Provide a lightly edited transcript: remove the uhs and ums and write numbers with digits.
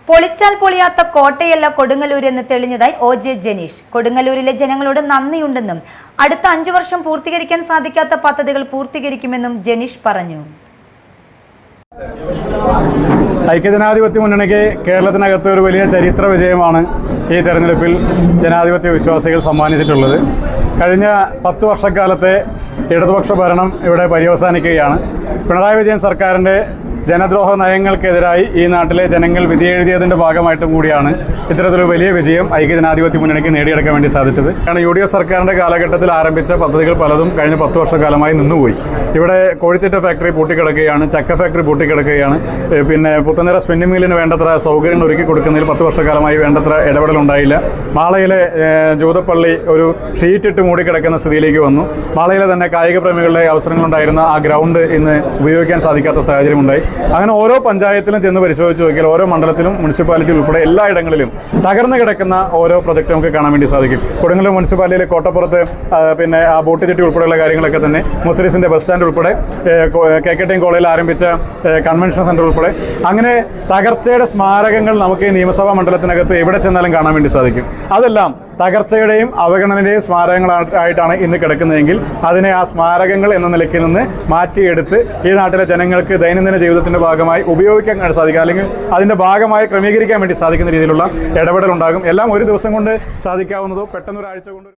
പൊളിച്ചാൽ പൊളിയാത്ത കോട്ടയല്ല കൊടുങ്ങല്ലൂരെന്ന് തെളിഞ്ഞതായി OJ Janeesh. കൊടുങ്ങല്ലൂരിലെ ജനങ്ങളോട് നന്ദിയുണ്ടെന്നും അടുത്ത 5 വർഷം പൂർത്തീകരിക്കാൻ സാധിക്കാത്ത പദ്ധതികൾ പൂർത്തീകരിക്കുമെന്നും ജനീഷ് പറഞ്ഞു. ഐക്യജനാധിപത്യ മുന്നണിക്ക് കേരളത്തിനകത്ത് ഒരു വലിയ ചരിത്ര വിജയമാണ് ഈ തെരഞ്ഞെടുപ്പിൽ ജനാധിപത്യ വിശ്വാസികൾ സമ്മാനിച്ചിട്ടുള്ളത്. കഴിഞ്ഞ 10 വർഷക്കാലത്തെ ഇടതുപക്ഷ ഭരണം ഇവിടെ പര്യവസാനിക്കുകയാണ്. പിണറായി വിജയൻ സർക്കാരിൻ്റെ ജനദ്രോഹ നയങ്ങൾക്കെതിരായി ഈ നാട്ടിലെ ജനങ്ങൾ വിധിയെഴുതിയതിൻ്റെ ഭാഗമായിട്ടും കൂടിയാണ് ഇത്തരത്തിലൊരു വലിയ വിജയം ഐക്യജനാധിപത്യ മുന്നണിക്ക് നേടിയെടുക്കാൻ വേണ്ടി സാധിച്ചത്. കാരണം UDF സർക്കാരിൻ്റെ കാലഘട്ടത്തിൽ ആരംഭിച്ച പദ്ധതികൾ പലതും കഴിഞ്ഞ 10 വർഷക്കാലമായി നിന്നുപോയി. ഇവിടെ കോഴിത്തീറ്റ ഫാക്ടറി പൂട്ടിക്കിടക്കുകയാണ്, ചക്ക ഫാക്ടറി പൂട്ടിക്കിടക്കുകയാണ്. പിന്നെ പുത്തനിറ സ്പിന്നിംഗ് മില്ലിന് വേണ്ടത്ര സൗകര്യങ്ങൾ ഒരുക്കി കൊടുക്കുന്നതിൽ 10 വർഷക്കാലമായി വേണ്ടത്ര ഇടപെടലുണ്ടായില്ല. മാളയിലെ ജൂതപ്പള്ളി ഒരു ഷീറ്റിട്ട് മൂടിക്കിടക്കുന്ന സ്ഥിതിയിലേക്ക് വന്നു. മാളയിലെ തന്നെ കായിക പ്രേമികളുടെ അവസരങ്ങളുണ്ടായിരുന്ന ആ ഗ്രൗണ്ട് ഇന്ന് ഉപയോഗിക്കാൻ സാധിക്കാത്ത സാഹചര്യമുണ്ടായി. അങ്ങനെ ഓരോ പഞ്ചായത്തിലും ചെന്ന് പരിശോധിച്ച് നോക്കിയാൽ ഓരോ മണ്ഡലത്തിലും മുനിസിപ്പാലിറ്റി ഉൾപ്പെടെ എല്ലായിടങ്ങളിലും തകർന്നു കിടക്കുന്ന ഓരോ പ്രൊജക്റ്റ് നമുക്ക് കാണാൻ വേണ്ടി സാധിക്കും. കൊടുങ്ങല്ലൂർ മുനിസിപ്പാലിറ്റിയിലെ കോട്ടപ്പുറത്ത് പിന്നെ ആ ബോട്ട് ജെട്ടി ഉൾപ്പെടെയുള്ള കാര്യങ്ങളൊക്കെ തന്നെ, മുസ്ലിസിൻ്റെ ബസ് സ്റ്റാൻഡ് ഉൾപ്പെടെ, KKTM കോളേജിൽ ആരംഭിച്ച കൺവെൻഷൻ സെൻറ്റർ ഉൾപ്പെടെ അങ്ങനെ തകർച്ചയുടെ സ്മാരകങ്ങൾ നമുക്ക് ഈ നിയമസഭാ മണ്ഡലത്തിനകത്ത് എവിടെ ചെന്നാലും കാണാൻ വേണ്ടി സാധിക്കും. അതെല്ലാം തകർച്ചയുടെയും അവഗണനയുടെയും സ്മാരകങ്ങളായിട്ടാണ് ഇന്ന് കിടക്കുന്നതെങ്കിൽ അതിനെ ആ സ്മാരകങ്ങൾ എന്ന നിലയ്ക്ക് നിന്ന് മാറ്റിയെടുത്ത് ഈ നാട്ടിലെ ജനങ്ങൾക്ക് ദൈനംദിന ജീവിതത്തിൻ്റെ ഭാഗമായി ഉപയോഗിക്കാൻ സാധിക്കുക, അല്ലെങ്കിൽ അതിൻ്റെ ഭാഗമായി ക്രമീകരിക്കാൻ വേണ്ടി സാധിക്കുന്ന രീതിയിലുള്ള ഇടപെടൽ ഉണ്ടാകും. എല്ലാം ഒരു ദിവസം കൊണ്ട് സാധിക്കാവുന്നതോ പെട്ടെന്നൊരാഴ്ച കൊണ്ട്